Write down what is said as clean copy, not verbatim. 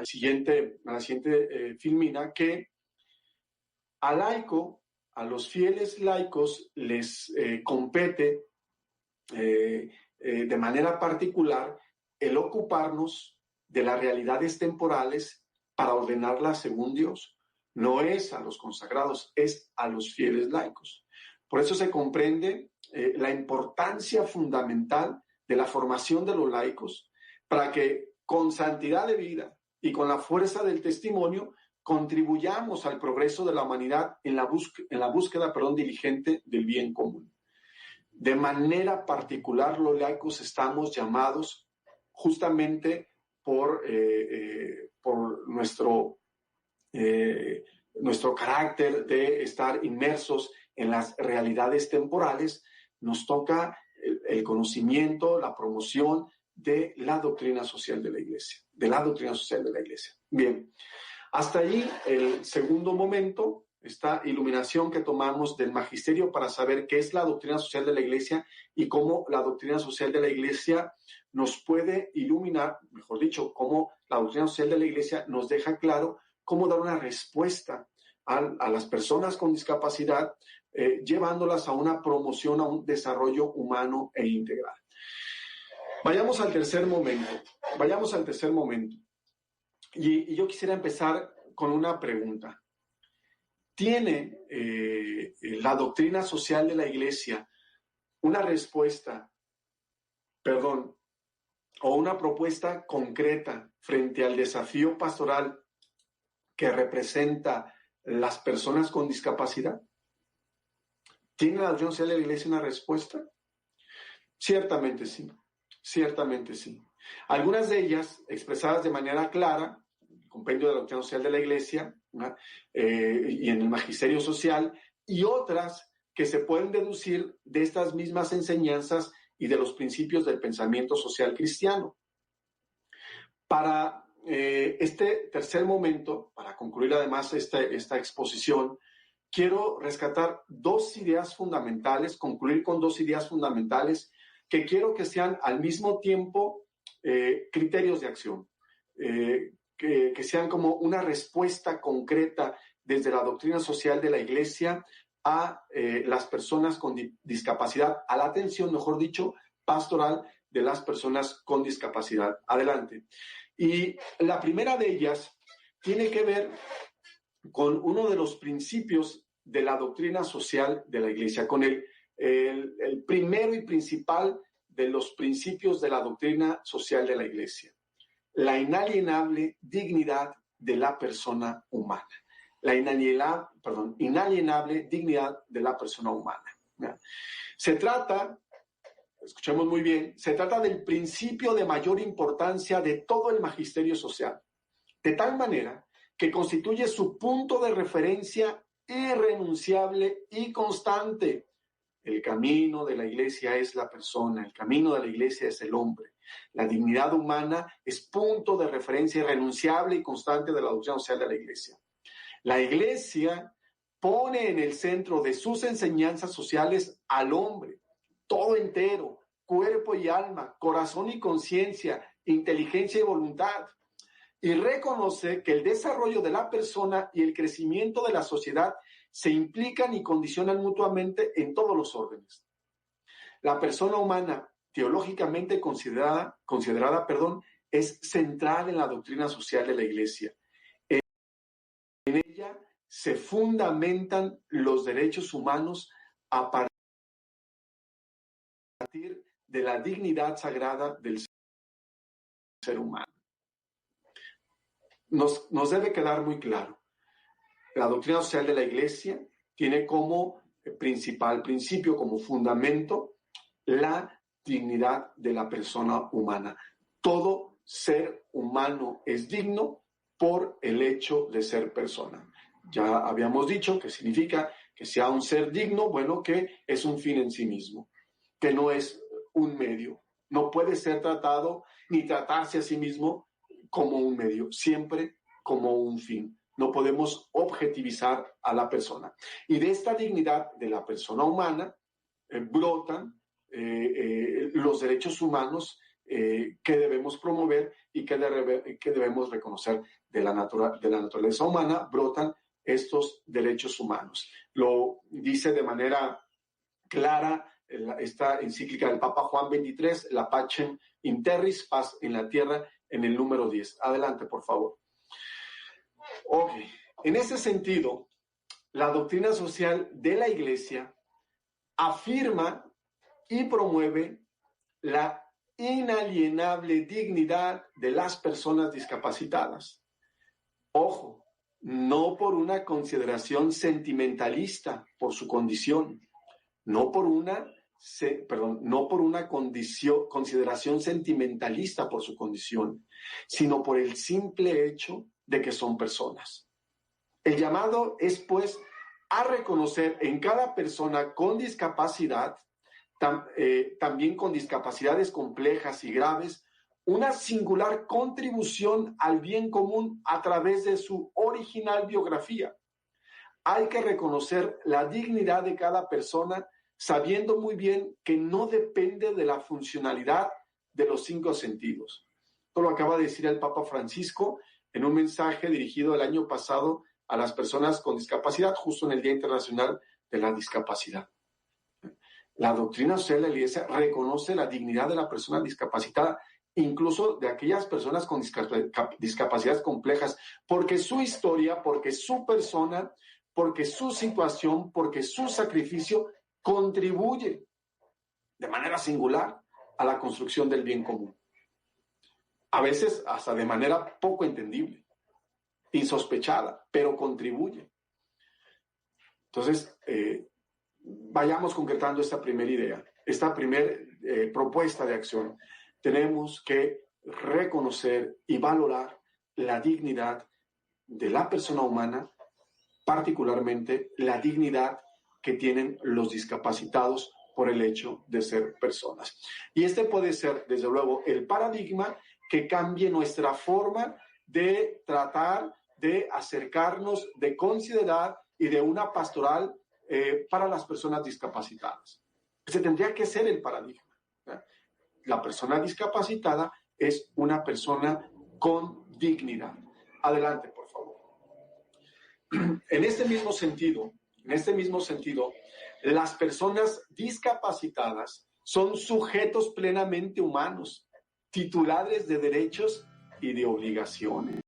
la siguiente filmina, que al laico, a los fieles laicos, les compete de manera particular el ocuparnos de las realidades temporales para ordenarlas según Dios. No es a los consagrados, es a los fieles laicos. Por eso se comprende la importancia fundamental de la formación de los laicos para que con santidad de vida y con la fuerza del testimonio contribuyamos al progreso de la humanidad en la búsqueda diligente del bien común. De manera particular, los laicos estamos llamados justamente por nuestro carácter de estar inmersos en las realidades temporales. Nos toca el conocimiento, la promoción de la doctrina social de la Iglesia, Bien, hasta allí el segundo momento, esta iluminación que tomamos del magisterio para saber qué es la doctrina social de la Iglesia y cómo la doctrina social de la Iglesia nos puede iluminar, mejor dicho, cómo la doctrina social de la Iglesia nos deja claro cómo dar una respuesta a las personas con discapacidad, llevándolas a una promoción, a un desarrollo humano e integral. Vayamos al tercer momento. Y yo quisiera empezar con una pregunta. ¿Tiene la doctrina social de la Iglesia una respuesta, o una propuesta concreta frente al desafío pastoral que representa las personas con discapacidad? ¿Tiene la doctrina social de la Iglesia una respuesta? Ciertamente sí. Algunas de ellas expresadas de manera clara, el compendio de la doctrina social de la Iglesia, y en el magisterio social, y otras que se pueden deducir de estas mismas enseñanzas y de los principios del pensamiento social cristiano. Para este tercer momento, para concluir además esta exposición, quiero rescatar concluir con dos ideas fundamentales que quiero que sean al mismo tiempo criterios de acción, que sean como una respuesta concreta desde la doctrina social de la Iglesia a las personas con discapacidad, a la atención, mejor dicho, pastoral de las personas con discapacidad. Adelante. Y la primera de ellas tiene que ver con uno de los principios de la doctrina social de la Iglesia, con el primero y principal de los principios de la doctrina social de la Iglesia: la inalienable dignidad de la persona humana. La inalienable dignidad de la persona humana. Se trata, escuchemos muy bien, se trata del principio de mayor importancia de todo el magisterio social, de tal manera que constituye su punto de referencia irrenunciable y constante. El camino de la Iglesia es la persona, el camino de la Iglesia es el hombre. La dignidad humana es punto de referencia irrenunciable y constante de la doctrina social de la Iglesia. La Iglesia pone en el centro de sus enseñanzas sociales al hombre, todo entero, cuerpo y alma, corazón y conciencia, inteligencia y voluntad, y reconoce que el desarrollo de la persona y el crecimiento de la sociedad se implican y condicionan mutuamente en todos los órdenes. La persona humana, teológicamente considerada, es central en la doctrina social de la Iglesia. En ella se fundamentan los derechos humanos a partir de la dignidad sagrada del ser humano. Nos debe quedar muy claro. La doctrina social de la Iglesia tiene como principal principio, como fundamento, la dignidad de la persona humana. Todo ser humano es digno por el hecho de ser persona. Ya habíamos dicho que significa que sea un ser digno, bueno, que es un fin en sí mismo, que no es un medio. No puede ser tratado ni tratarse a sí mismo como un medio, siempre como un fin. No podemos objetivizar a la persona. Y de esta dignidad de la persona humana brotan los derechos humanos que debemos promover y que debemos reconocer de la naturaleza humana, brotan estos derechos humanos. Lo dice de manera clara esta encíclica del Papa Juan XXIII, la Pacem in Terris, paz en la tierra, en el número 10. Adelante, por favor. Ok, en ese sentido, la doctrina social de la Iglesia afirma y promueve la inalienable dignidad de las personas discapacitadas. Ojo, no por una consideración sentimentalista por su condición, no por una consideración sentimentalista por su condición, sino por el simple hecho de que son personas. El llamado es, pues, a reconocer en cada persona con discapacidad, también con discapacidades complejas y graves, una singular contribución al bien común a través de su original biografía. Hay que reconocer la dignidad de cada persona, sabiendo muy bien que no depende de la funcionalidad de los 5 sentidos. Esto lo acaba de decir el Papa Francisco en un mensaje dirigido el año pasado a las personas con discapacidad, justo en el Día Internacional de la Discapacidad. La doctrina social de la Iglesia reconoce la dignidad de la persona discapacitada, incluso de aquellas personas con discapacidades complejas, porque su historia, porque su persona, porque su situación, porque su sacrificio contribuye de manera singular a la construcción del bien común. A veces hasta de manera poco entendible, insospechada, pero contribuye. Entonces, vayamos concretando esta primera idea, esta primera propuesta de acción. Tenemos que reconocer y valorar la dignidad de la persona humana, particularmente la dignidad que tienen los discapacitados por el hecho de ser personas. Y este puede ser, desde luego, el paradigma que cambie nuestra forma de tratar, de acercarnos, de considerar y de una pastoral para las personas discapacitadas. Ese tendría que ser el paradigma. La persona discapacitada es una persona con dignidad. Adelante, por favor. En este mismo sentido, las personas discapacitadas son sujetos plenamente humanos, titulares de derechos y de obligaciones.